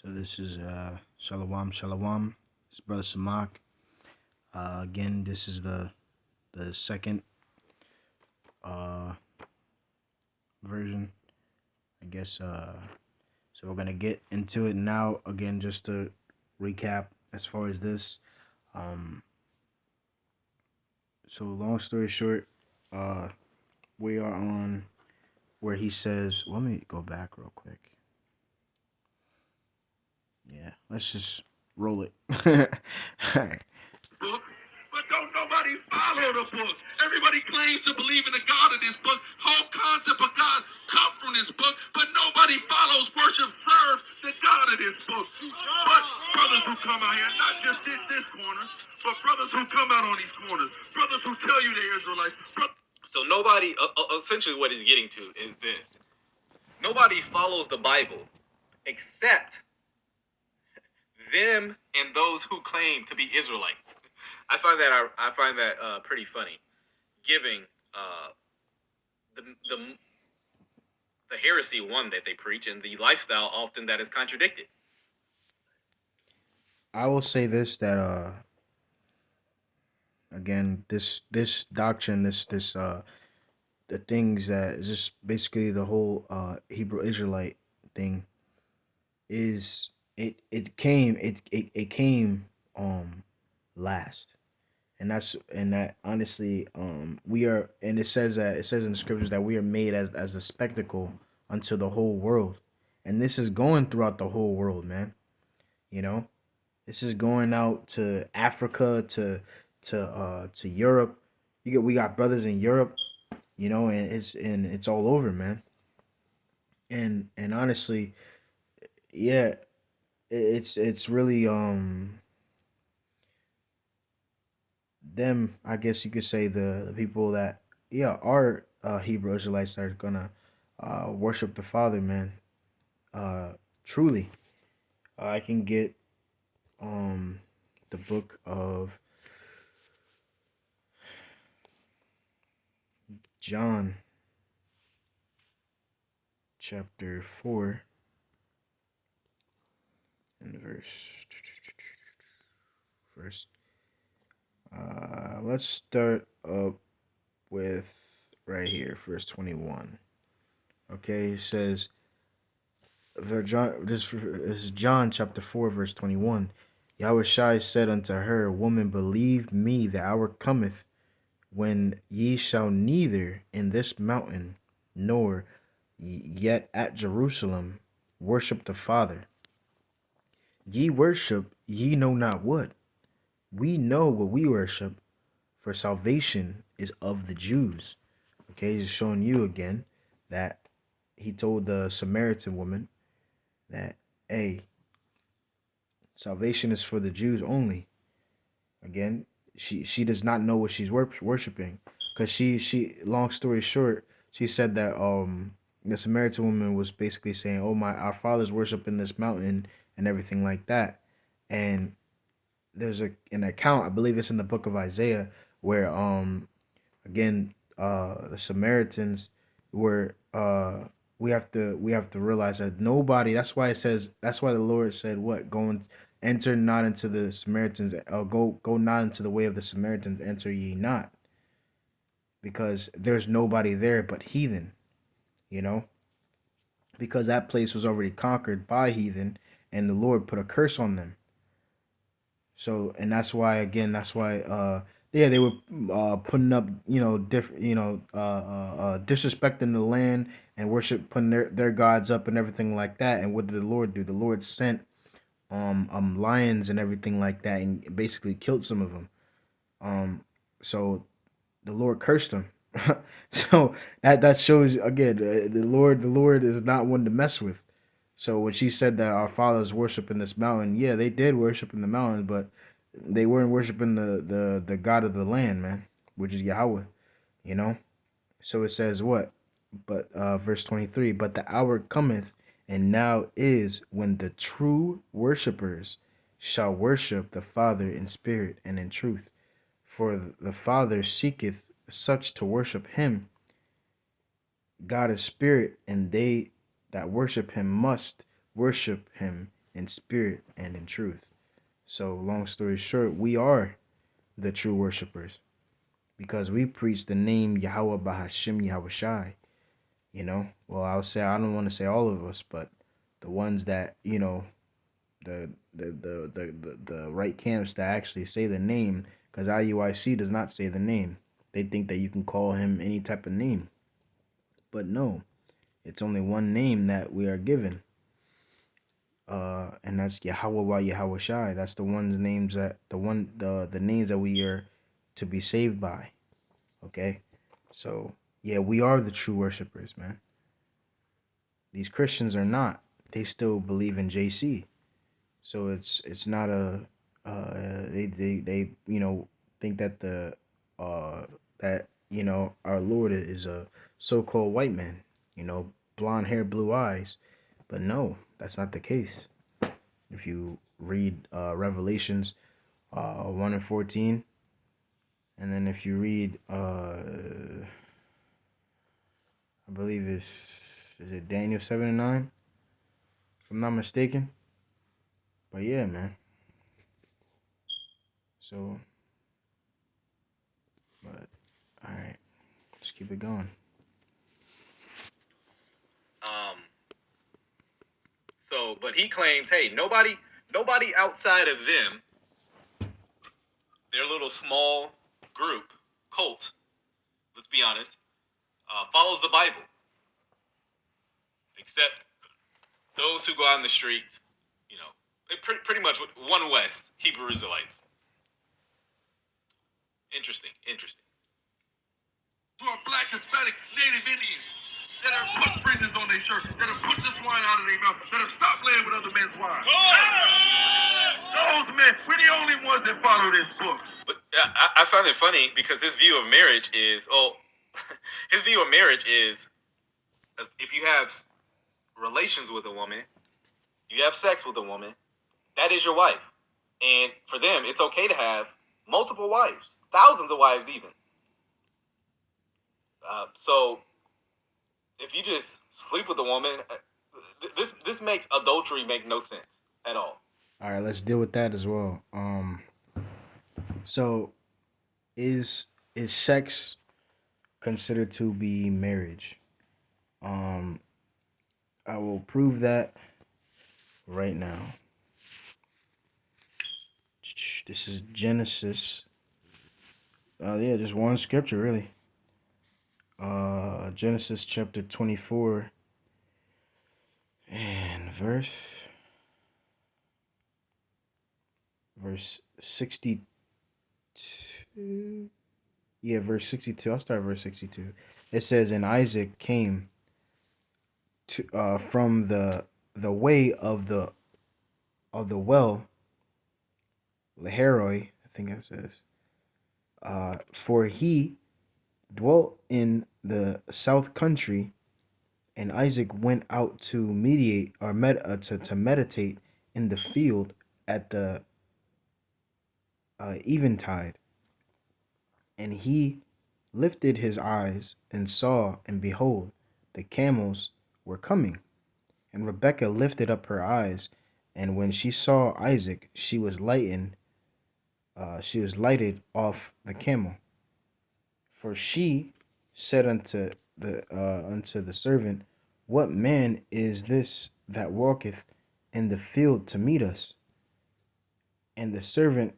So this is Shalom Shalom. It's Brother Samak. Again, this is the second uh version, I guess. So we're gonna get into it now. Again, just to recap as far as this. Um, so long story short, uh, we are on where he says. Let me go back real quick. Yeah, let's just roll it. All right. Book, but don't nobody follow the book. Everybody claims to believe in the God of this book. Whole concept of God come from this book, but nobody follows, worship, serves the God of this book. But brothers who come out here, not just this corner, but brothers who come out on these corners, brothers who tell you they're Israelites. So nobody, essentially what he's getting to is this. Nobody follows the Bible except them and those who claim to be Israelites. I find that pretty funny, given uh, the the the heresy one that they preach and the lifestyle often that is contradicted. I will say this that again this doctrine this the things that is just basically the whole Hebrew Israelite thing is it came last, and that honestly we are, and it says in the scriptures that we are made as a spectacle unto the whole world, and this is going throughout the whole world, man. You know, this is going out to Africa, to Europe. We got brothers in Europe, and it's all over, man. And honestly, yeah, it's really them. I guess you could say the people that are Hebrew Israelites that are gonna worship the Father, man. Uh, Truly, I can get um the book of John chapter 4 and verse. Let's start up with right here, verse 21. Okay, it says, this is John chapter 4, verse 21. Yahushai said unto her, Woman, believe me, the hour cometh when ye shall neither in this mountain nor yet at Jerusalem worship the Father. Ye worship ye know not what. We know what we worship, for salvation is of the Jews. Okay, he's showing you again that he told the Samaritan woman that, hey, salvation is for the Jews only. Again, she does not know what she's worshiping, because she long story short, she said that the Samaritan woman was basically saying, oh, my our fathers worship in this mountain and everything like that. And there's an account, I believe it's in the book of Isaiah, where again the Samaritans were we have to realize that nobody, that's why it says, that's why the Lord said, what, go and enter not into the Samaritans, go not into the way of the Samaritans, enter ye not, because there's nobody there but heathen, you know, because that place was already conquered by heathen, and the Lord put a curse on them. So, and that's why, again, that's why yeah, they were putting up, different, disrespecting the land and worship, putting their gods up and everything like that. And what did the Lord do? The Lord sent lions and everything like that, and basically killed some of them. So the Lord cursed them. So that shows again, the Lord is not one to mess with. So when she said that our fathers worship in this mountain, yeah, they did worship in the mountain, but they weren't worshiping the God of the land, man, which is Yahweh, you know. So it says what? But verse 23, but the hour cometh, and now is, when the true worshipers shall worship the Father in spirit and in truth. For the Father seeketh such to worship him. God is spirit, and they that worship him must worship him in spirit and in truth. So, long story short, we are the true worshipers because we preach the name Yahweh Bahashim Yahawashi. Well, I'll say I don't want to say all of us, but the ones that the right camps that actually say the name, because IUIC does not say the name. They think that you can call him any type of name, but no, it's only one name that we are given, and that's Yahweh Yahawashai. That's the one's names that the names that we are to be saved by. Okay, so yeah, we are the true worshipers, man. These Christians are not. They still believe in JC. So it's not a they think that the our Lord is a so-called white man, blonde hair, blue eyes, but no, that's not the case. If you read Revelations 1 and 14, and then if you read I believe is it Daniel 7 and 9, if I'm not mistaken. But yeah, man. So, but all right, let's keep it going. But he claims, hey, nobody outside of them, their little small group, cult, let's be honest, follows the Bible, except those who go out in the streets, pretty much one West, Hebrew Israelites. Interesting. Who are black, Hispanic, Native Indians that have put fringes on their shirt, that have put the swine out of their mouth, that have stopped playing with other men's wives. Those men, we're the only ones that follow this book. But I find it funny because his view of marriage is, if you have relations with a woman, you have sex with a woman, that is your wife. And for them, it's okay to have multiple wives, thousands of wives even. So if you just sleep with a woman, this makes adultery make no sense at all. All right, let's deal with that as well. So is sex considered to be marriage? I will prove that right now. This is Genesis. Yeah, just one scripture really. Genesis chapter 24 and verse 62. Yeah, verse 62. I'll start verse 62. It says, "And Isaac came to from the way of the well, Laharoi, I think it says, for he dwelt in the south country, and Isaac went out to meditate to meditate in the field at the eventide. And he lifted his eyes and saw, and behold, the camels were coming. And Rebekah lifted up her eyes, and when she saw Isaac, she was lighted off the camel. For she said unto the servant, What man is this that walketh in the field to meet us? And the servant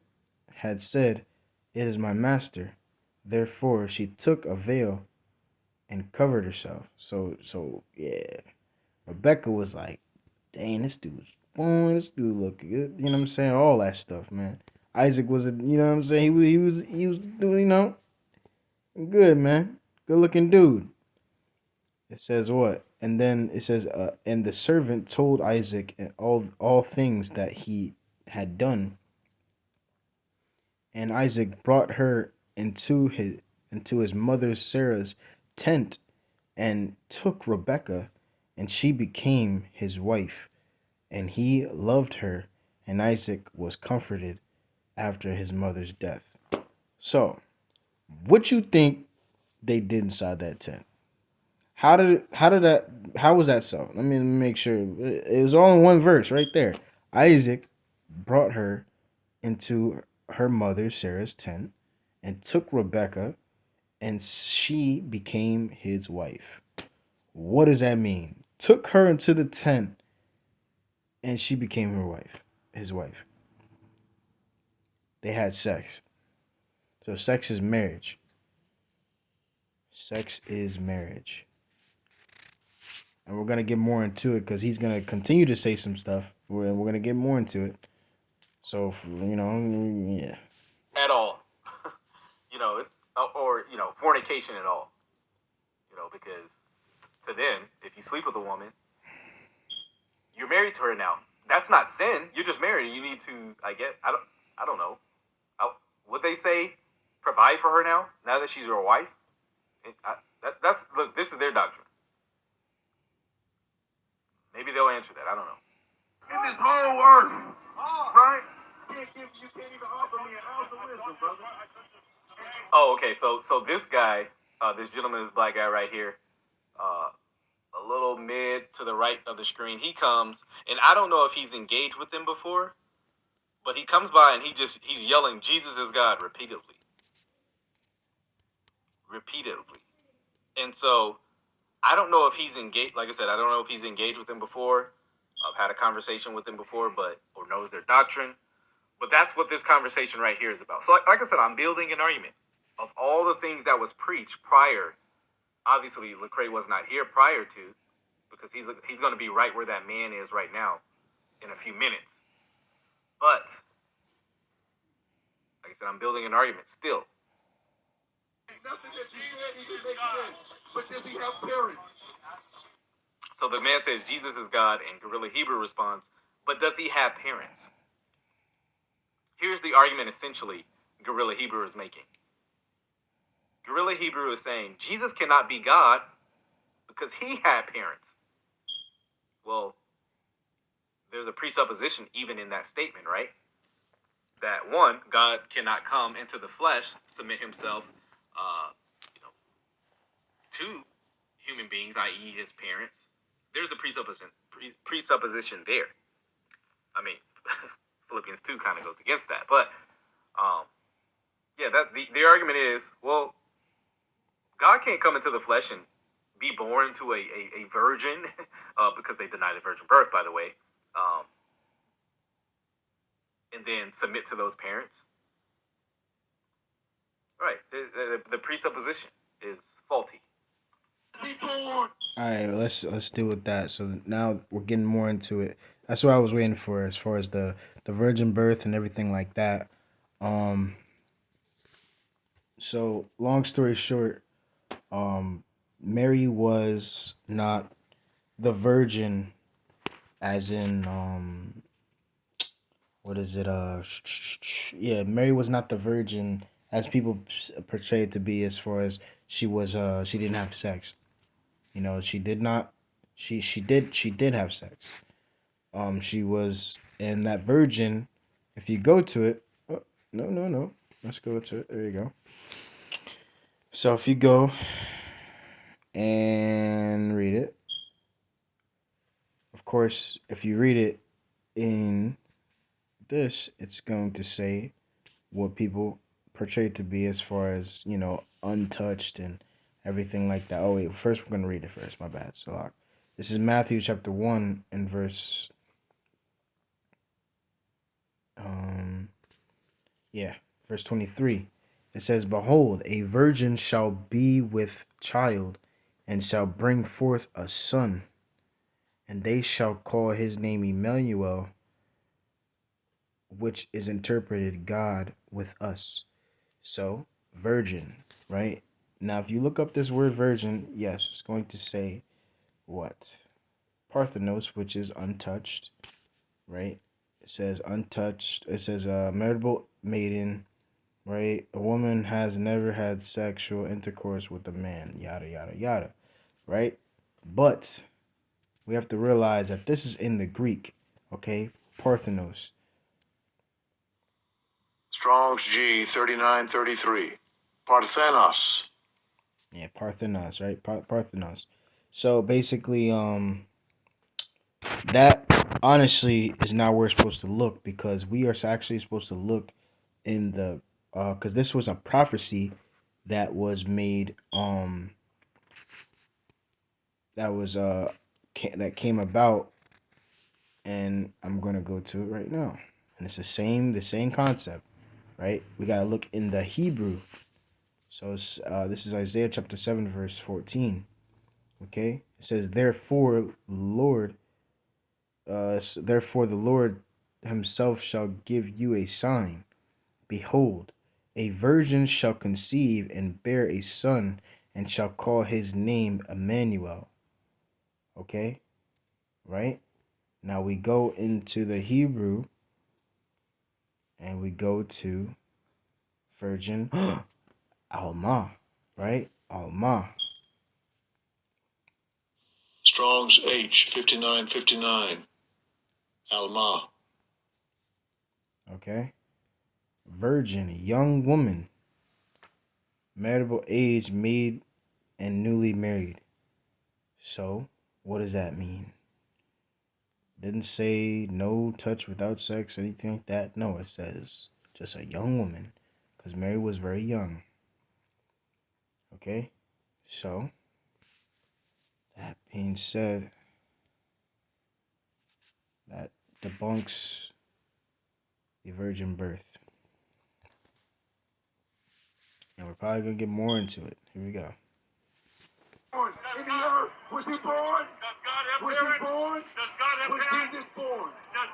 had said, It is my master. Therefore she took a veil and covered herself. So yeah, Rebecca was like, dang, this dude look good. You know what I'm saying? All that stuff, man. Isaac was you know what I'm saying? He was doing, good, man. Good looking dude. It says what? And then it says, and the servant told Isaac and all things that he had done. And Isaac brought her into his mother Sarah's tent, and took Rebekah, and she became his wife. And he loved her, and Isaac was comforted after his mother's death. So, what you think they did inside that tent? How was that so? Let me make sure. It was all in one verse right there. Isaac brought her into her mother Sarah's tent and took Rebekah, and she became his wife. What does that mean? Took her into the tent and she became her wife, his wife. They had sex. So sex is marriage. Sex is marriage. And we're gonna get more into it because he's gonna continue to say some stuff. We're gonna get more into it. So yeah. At all. It's or fornication at all. Because to them, if you sleep with a woman, you're married to her now. That's not sin. You're just married. You need to. I don't know. Would they say provide for her now that she's your wife? That's look. This is their doctrine. Maybe they'll answer that. I don't know. In this whole earth, right? You can't even offer me an ounce of wisdom, brother. Oh, okay. So this guy, this gentleman, this black guy right here, uh, a little mid to the right of the screen. He comes, and I don't know if he's engaged with them before, but he comes by and he's yelling, "Jesus is God," repeatedly, repeatedly. And so I don't know if he's engaged. Like I said, I don't know if he's engaged with them before. I've had a conversation with them before, or knows their doctrine. But that's what this conversation right here is about. So, like I said, I'm building an argument of all the things that was preached prior. Obviously, Lecrae was not here prior to, because he's going to be right where that man is right now in a few minutes. But like I said, I'm building an argument still. Nothing that you said even makes sense. But does he have parents? So the man says Jesus is God, and Gorilla Hebrew responds, but does he have parents? Here's the argument essentially Gorilla Hebrew is making. Gorilla Hebrew is saying Jesus cannot be God because he had parents. Well, there's a presupposition even in that statement, right? That one, God cannot come into the flesh, submit himself, you know, to human beings, i.e., his parents. There's a presupposition there. I mean, Philippians 2 kind of goes against that, but yeah, that the argument is, well, God can't come into the flesh and be born to a virgin, because they deny the virgin birth, by the way, and then submit to those parents. Right. The presupposition is faulty. All right, let's deal with that. So now we're getting more into it. That's what I was waiting for, as far as the virgin birth and everything like that. Um, so long story short, Mary was not the virgin, as in what is it? Yeah, Mary was not the virgin as people portrayed to be, as far as she didn't have sex. She did not. She did have sex. She was, and that virgin. If you go to it, oh, no, no, no. Let's go to it. There you go. So if you go and read it, of course, if you read it in this, it's going to say what people portray it to be, as far as untouched and everything like that. Oh wait, first we're gonna read it first. My bad, Salak. This is Matthew chapter 1 and verse um yeah, verse 23. It says, "Behold, a virgin shall be with child, and shall bring forth a son, and they shall call his name Emmanuel, which is interpreted God with us." So, virgin, right? Now, if you look up this word virgin, yes, it's going to say what? Parthenos, which is untouched, right? It says untouched. It says marriageable maiden, right? A woman has never had sexual intercourse with a man, yada, yada, yada, right? But we have to realize that this is in the Greek, okay? Parthenos. Strong's G 3933. Parthenos. Yeah, Parthenos, right? Parthenos. So basically, that honestly is not where we're supposed to look, because we are actually supposed to look in the because this was a prophecy that was made that was that came about, and I'm gonna go to it right now. And it's the same concept, right? We gotta look in the Hebrew. So this is Isaiah chapter 7 verse 14. Okay, it says, therefore the Lord himself shall give you a sign. Behold, a virgin shall conceive and bear a son, and shall call his name Emmanuel. Okay, right? Now we go into the Hebrew and we go to virgin Alma, right? Alma. Strong's H 5959. Alma. Okay, virgin, young woman, marital age, made and newly married. So, what does that mean? Didn't say no touch without sex, anything like that. No, it says just a young woman, because Mary was very young. Okay, so that being said, that debunks the virgin birth, and we're probably gonna get more into it. Here we go. In the earth, was he born? Does God have parents? Was he born? Does God have parents? Was Jesus born?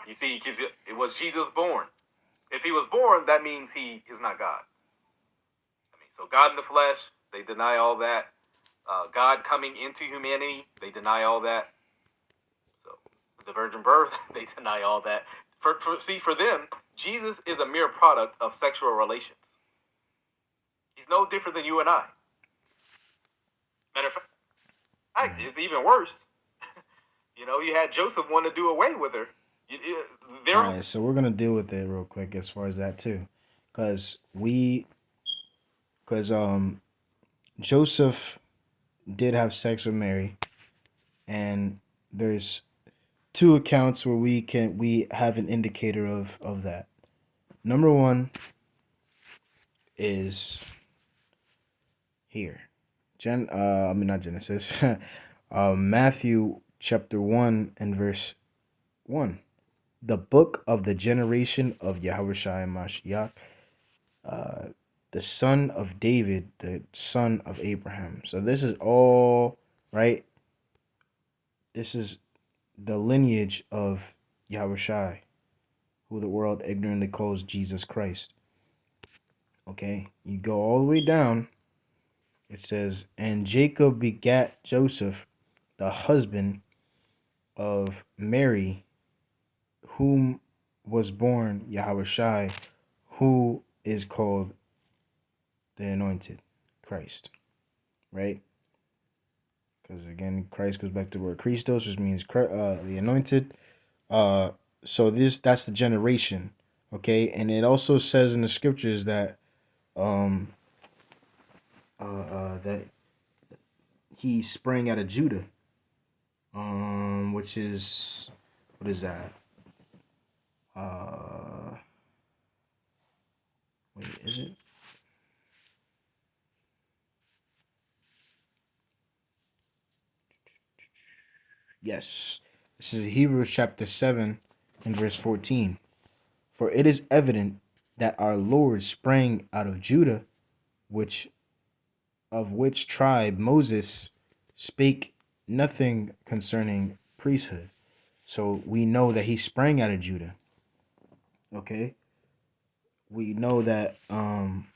You see, he keeps it was Jesus born. If he was born, that means he is not God. I mean, so God in the flesh, they deny all that. God coming into humanity, they deny all that. So the virgin birth, they deny all that. For them, Jesus is a mere product of sexual relations. He's no different than you and I. Matter of fact, it's even worse. You had Joseph want to do away with her. All right, so we're gonna deal with it real quick as far as that too, because Joseph did have sex with Mary, and there's two accounts where we have an indicator of that. Number one is here, not Genesis, Matthew chapter 1 and verse 1. The book of the generation of YAHAWASHI Mashiach, the son of David, the son of Abraham. So this is all right. This is the lineage of Yahushai, who the world ignorantly calls Jesus Christ. Okay, you go all the way down. It says, and Jacob begat Joseph, the husband of Mary, whom was born Yahushai, who is called the Anointed, Christ. Right? Because again, Christ goes back to the word Christos, which means the Anointed. So that's the generation. Okay, and it also says in the scriptures that that he sprang out of Judah, which is, what is that? Wait, is it? Yes, this is Hebrews chapter 7 and verse 14. For it is evident that our Lord sprang out of Judah, which tribe Moses spake nothing concerning priesthood. So we know that he sprang out of Judah. Okay? We know that and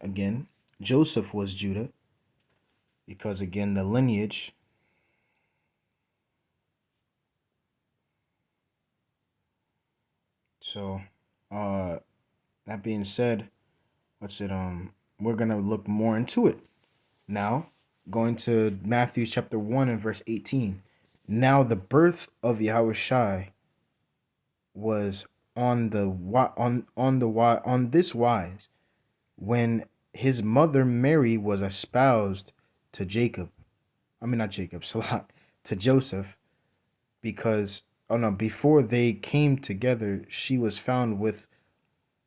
again, Joseph was Judah, because again the lineage. So that being said, we're gonna look more into it. Now, going to Matthew chapter 1 and verse 18. Now the birth of Yahushai was on this wise, when his mother Mary was espoused to Jacob. I mean not Jacob, Salak, to Joseph, because oh no, before they came together, she was found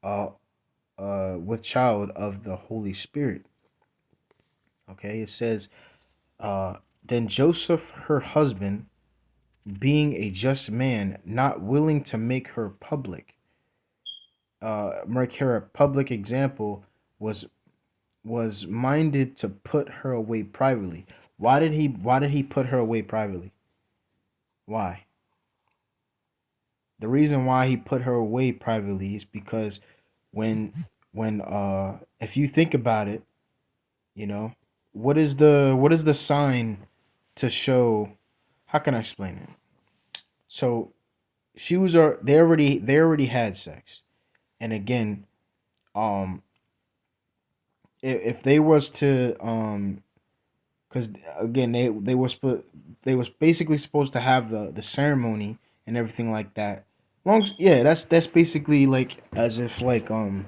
uh with child of the Holy Spirit. Okay, it says, uh, then Joseph, her husband, being a just man, not willing to make her a public example, was was minded to put her away privately. Why did he put her away privately? Why? The reason why he put her away privately is because when when if you think about it, you know, what is the sign to show, how can I explain it? So they already had sex. And again, um if they was to because again they was basically supposed to have the ceremony and everything like that. Yeah, that's basically like as if how can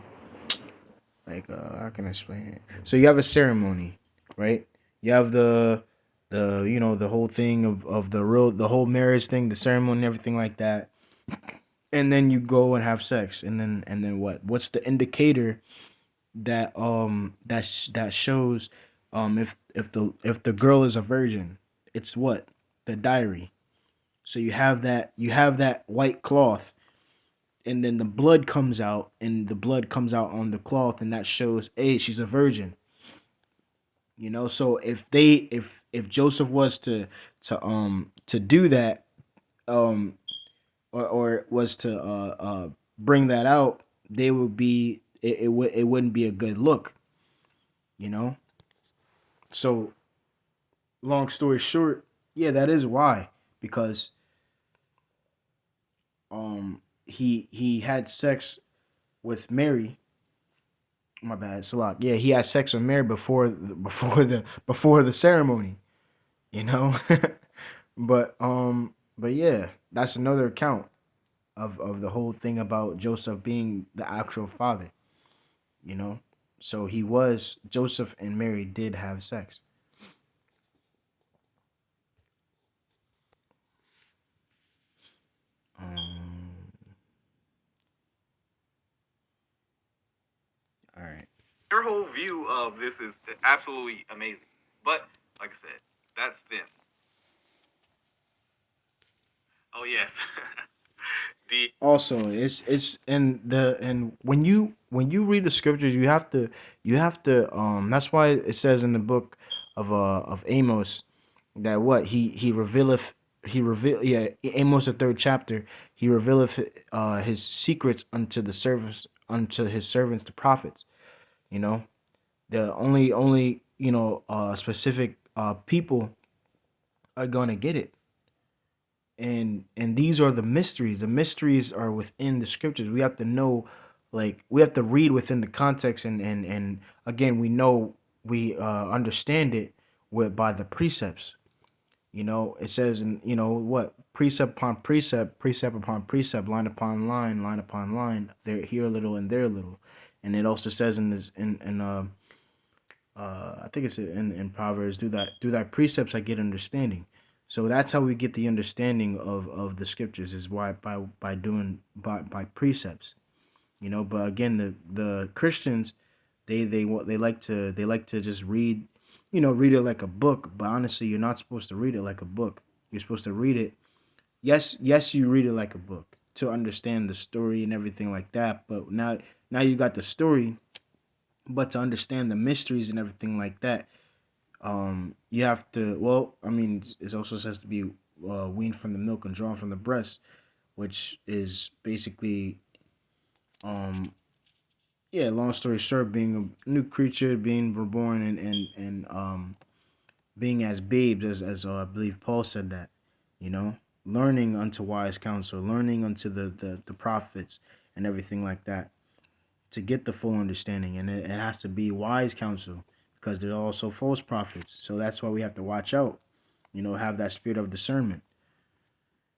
I explain it? So you have a ceremony, right? You have the whole thing of the whole marriage thing, the ceremony and everything like that. And then you go and have sex, and then what? What's the indicator that shows if the girl is a virgin? It's what? The diary. So you have that white cloth, and then the blood comes out, and the blood comes out on the cloth, and that shows, hey, she's a virgin. So if Joseph was to do that, um or was to bring that out, they would be it wouldn't be a good look, you know. So long story short, yeah, that is why, because he had sex with Mary. My bad, Salak. Yeah, he had sex with Mary before the ceremony, you know. But yeah, that's another account of the whole thing about Joseph being the actual father, you know. So Joseph and Mary did have sex. Um, all right. Your whole view of this is absolutely amazing. But like I said, that's them. Oh yes, the Also, it's and when you read the scriptures, you have to that's why it says in the book of Amos that what he revealeth he reveal yeah Amos, the third chapter, he revealeth his secrets unto his servants the prophets. You know, the only specific people are gonna get it. And these are the mysteries. The mysteries are within the scriptures. We have to know, like, we have to read within the context, and again, we understand it by the precepts. It says, in what, precept upon precept, precept upon precept, line upon line, there, here a little and there a little. And it also says in this in I think it's in Proverbs, do thy precepts I get understanding. So that's how we get the understanding of the scriptures, is why by doing by precepts. But again, the Christians, they like to just read it like a book. But honestly, you're not supposed to read it like a book. You're supposed to read it. Yes, you read it like a book to understand the story and everything like that. But now you got the story, but to understand the mysteries and everything like that, you have to, well, I mean, it also says to be weaned from the milk and drawn from the breast, which is basically, um yeah, long story short, being a new creature, being reborn, and being as babes, as I believe Paul said that, you know learning unto wise counsel, learning unto the prophets and everything like that, to get the full understanding. And it has to be wise counsel, because there are also false prophets. So that's why we have to watch out, have that spirit of discernment.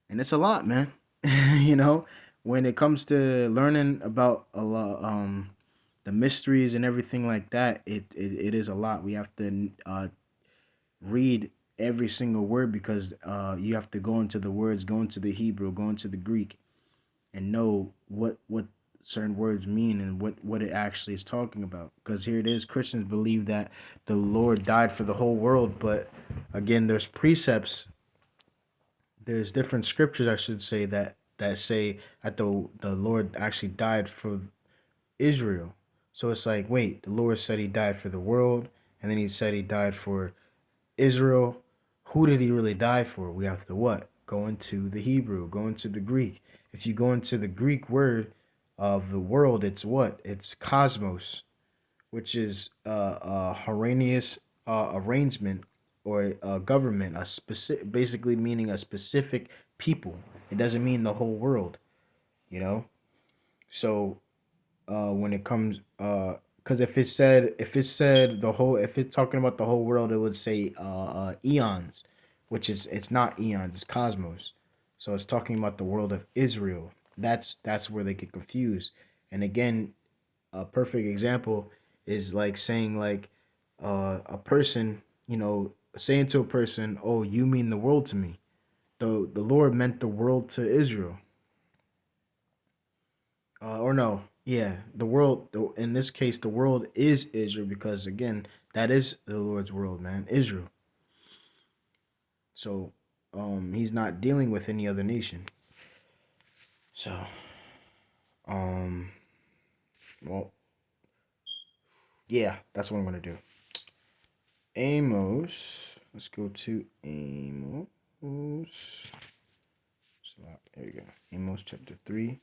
And it's a lot, man. you know, when it comes to learning about a lot, the mysteries and everything like that, it is a lot. We have to read every single word because you have to go into the words, go into the Hebrew, go into the Greek, and know what certain words mean and what it actually is talking about. Because here it is, Christians believe that the Lord died for the whole world, but again, there's precepts, there's different scriptures, I should say, that say that the Lord actually died for Israel. So it's like, wait, the Lord said he died for the world, and then he said he died for Israel. Who did he really die for? We have to what? Go into the Hebrew, go into the Greek. If you go into the Greek word of the world, it's what? It's cosmos, which is a harmonious arrangement or a government, a specific, basically meaning a specific people. It doesn't mean the whole world, you know. So when it comes because if it said the whole, if it's talking about the whole world, it would say eons, which is, it's not eons, it's cosmos. So it's talking about the world of Israel. That's where they get confused. And again, a perfect example is like saying like a person, saying to a person, oh, you mean the world to me. The Lord meant the world to Israel. Or no, yeah, the world. In this case, the world is Israel because again, that is the Lord's world, man, Israel. So, he's not dealing with any other nation. So, um, well, yeah, that's what I'm gonna do. Amos. Let's go to Amos. There you go. Amos chapter 3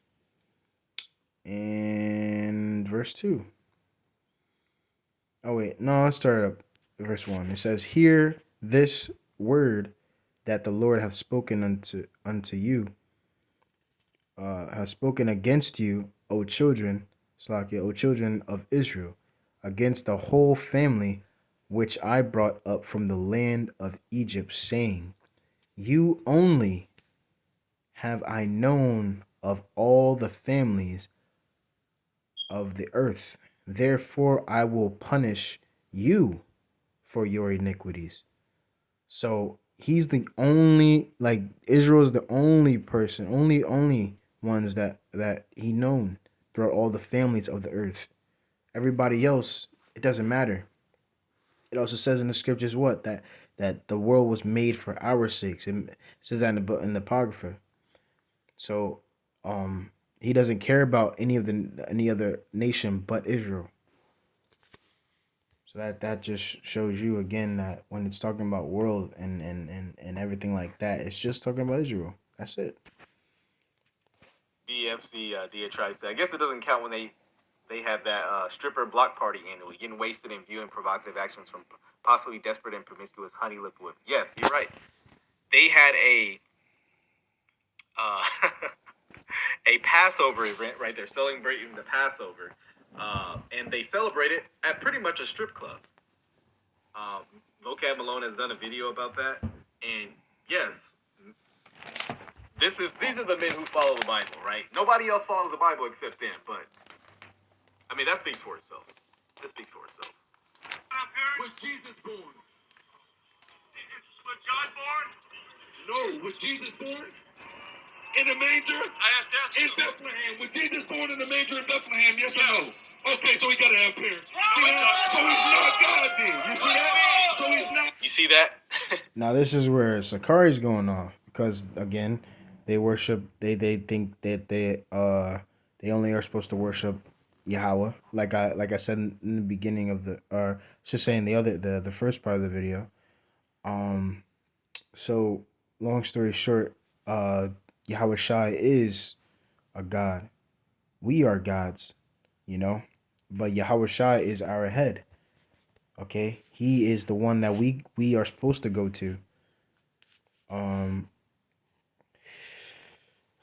and verse 2. Oh wait, no, let's start up verse 1. It says, "Hear this word that the Lord hath spoken unto you, hath spoken against you, O children, Slakia, O children of Israel, against the whole family which I brought up from the land of Egypt, saying, You only have I known of all the families of the earth. Therefore I will punish you for your iniquities." So he's the only, like, Israel is the only person, only ones that he known throughout all the families of the earth. Everybody else, it doesn't matter. It also says in the scriptures what, that the world was made for our sakes. It says that in the Apocrypha. So he doesn't care about any other nation but Israel. So that just shows you again that when it's talking about world and everything like that, it's just talking about Israel. That's it. BFC Diatribe said, I guess it doesn't count when they have that stripper block party annually, getting wasted and viewing provocative actions from possibly desperate and promiscuous honey lip women. Yes, you're right. They had a a Passover event, right? They're celebrating the Passover, and they celebrate it at pretty much a strip club. Vocab Malone has done a video about that, and yes, these are the men who follow the Bible, right? Nobody else follows the Bible except them, but I mean that speaks for itself. That speaks for itself. Was Jesus born? Was God born? No. Was Jesus born? In the manger? I asked in Bethlehem. Was Jesus born in the manger in Bethlehem? Yes or no? Okay, so he got to have parents. So he's not God then. You see that? So he's not. You see that? Now this is where Sakari's going off because again, they think that they only are supposed to worship Yahweh, like I said in the beginning of the, or just saying the first part of the video. So long story short, YAHAWASHI is a god. We are gods, but YAHAWASHI is our head. Okay, he is the one that we are supposed to go to. Um,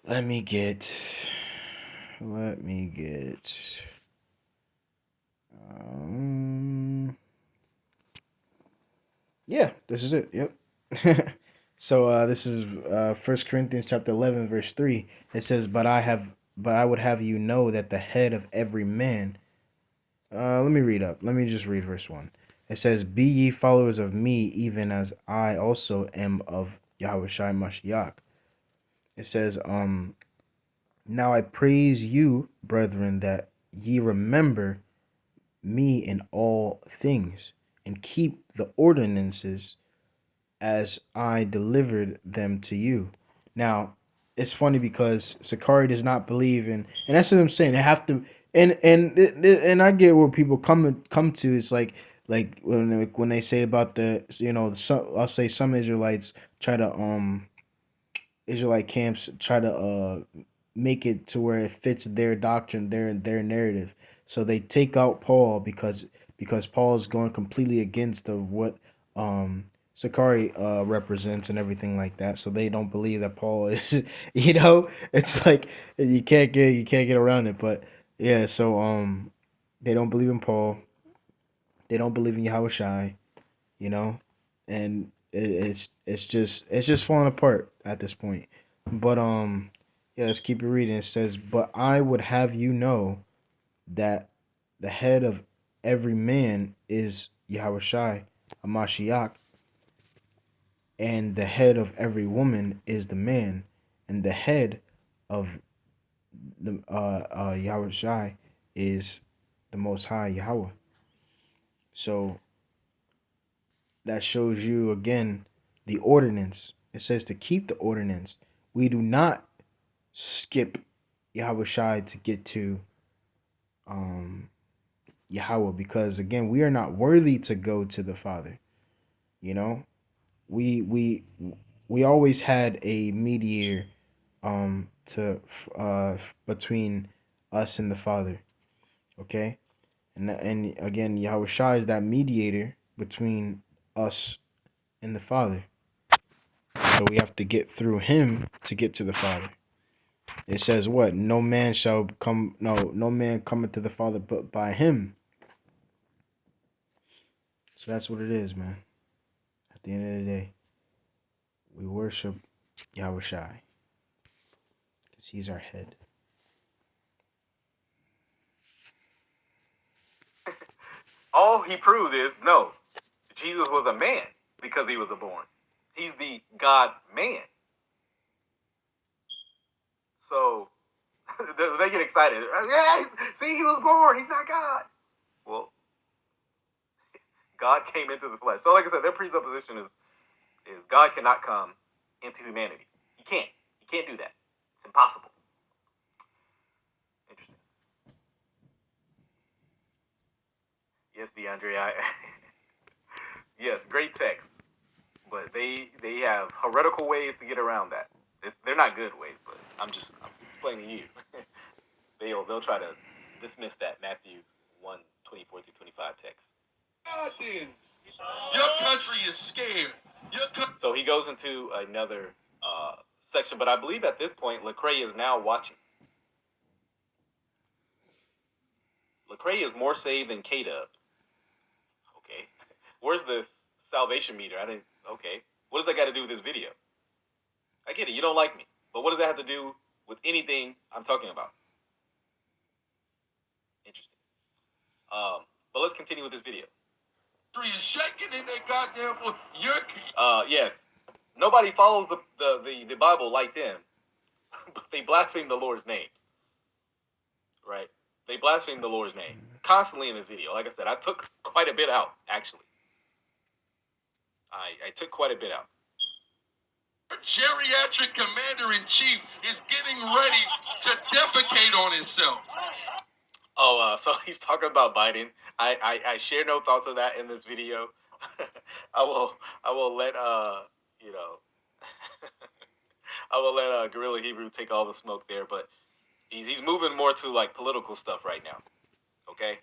let me get. Yeah, this is it. Yep. So this is 1 Corinthians chapter 11 verse 3. It says, but I would have you know that the head of every man. Let me read up. Let me just read verse 1. It says, "Be ye followers of me, even as I also am of Yahushua Mashiach." It says, "Now I praise you, brethren, that ye remember me in all things, and keep the ordinances as I delivered them to you." Now, it's funny because Sakari does not believe in, and that's what I'm saying. They have to, and I get where people come to. It's like when they say about the, some, I'll say some Israelites try to Israelite camps try to make it to where it fits their doctrine, their narrative. So they take out Paul because Paul is going completely against of what Sakari represents and everything like that. So they don't believe that Paul is, it's like you can't get around it. But yeah, so they don't believe in Paul. They don't believe in Yahushai, you know, and it's just falling apart at this point. But yeah, let's keep it reading. It says, "But I would have you know that the head of every man is Yahushai, a Mashiach, and the head of every woman is the man, and the head of the Yahushai is the Most High Yahweh." So that shows you again the ordinance. It says to keep the ordinance. We do not skip Yahweh to get to um, Yahweh, because again we are not worthy to go to the Father. You know, we we we always had a mediator to between us and the Father. Okay, and again Yahweh is that mediator between us and the Father. So we have to get through him to get to the Father. It says what? No man shall come, no man cometh to the Father but by him. So that's what it is, man. At the end of the day, we worship Yahweh Shai because he's our head. All he proved is no, Jesus was a man because he was a born. He's the God man. So they get excited. Yeah, see, he was born. He's not God. Well, God came into the flesh. So, like I said, their presupposition is God cannot come into humanity. He can't. He can't do that. It's impossible. Interesting. Yes, DeAndre. Yes, great text, but they have heretical ways to get around that. They're not good ways, but I'm explaining to you. They'll try to dismiss that Matthew 1:24-25 text. God then. Your country is scared. So he goes into another section, but I believe at this point Lecrae is now watching. Lecrae is more saved than K-Dub. Okay, where's this salvation meter? I didn't. Okay, what does that got to do with this video? I get it. You don't like me, but what does that have to do with anything I'm talking about? Interesting. But let's continue with this video. Is shaking in their goddamn foot. Yes. Nobody follows the Bible like them, but they blaspheme the Lord's name. Right? They blaspheme the Lord's name constantly in this video. Like I said, I took quite a bit out. Actually, I took quite a bit out. Geriatric commander in chief is getting ready to defecate on himself. Oh, so he's talking about Biden. I share no thoughts of that in this video. I will let you know I will let Gorilla Hebrew take all the smoke there, but he's moving more to like political stuff right now. Okay.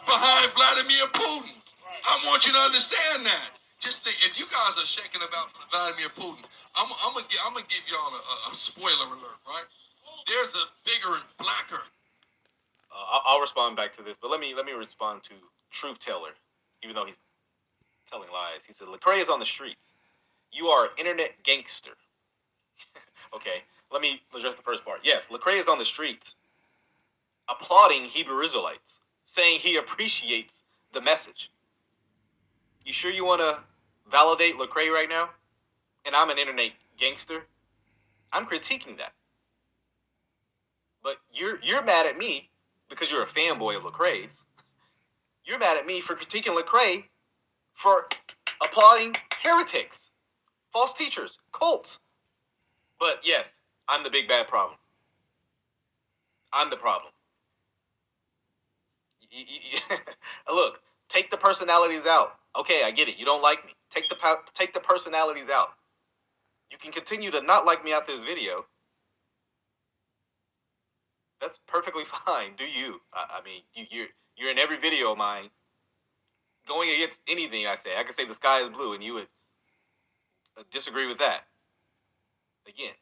Behind Vladimir Putin, I want you to understand that. Just think, if you guys are shaking about Vladimir Putin, I'm gonna give y'all a spoiler alert, right? There's a bigger and blacker. I'll respond back to this, but let me respond to Truth Teller, even though he's telling lies. He said, "Lecrae is on the streets. You are an internet gangster." Okay, let me address the first part. Yes, Lecrae is on the streets, applauding Hebrew Israelites, saying he appreciates the message. You sure you want to validate Lecrae right now? And I'm an internet gangster. I'm critiquing that. But you're mad at me because you're a fanboy of Lecrae's. You're mad at me for critiquing Lecrae for applauding heretics, false teachers, cults. But yes, I'm the big bad problem. I'm the problem. Look, take the personalities out. Okay, I get it. You don't like me. Take the personalities out. You can continue to not like me after this video. That's perfectly fine. Do you? I mean, you're in every video of mine, going against anything I say. I could say the sky is blue, and you would disagree with that. Again,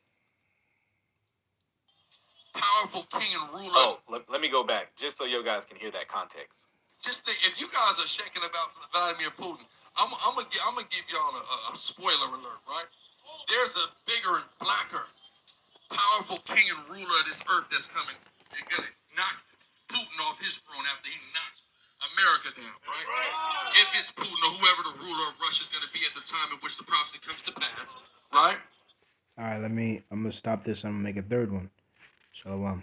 Powerful king and ruler. oh, let me go back just so you guys can hear that context. Just think, if you guys are shaking about Vladimir Putin, I'm gonna give y'all a spoiler alert, right? There's a bigger and blacker, powerful king and ruler of this earth that's coming. They're gonna knock Putin off his throne after he knocks America down, right? If it's Putin or whoever the ruler of Russia is gonna be at the time in which the prophecy comes to pass, right? All right, I'm gonna stop this. I'm gonna make a third one. Shalom.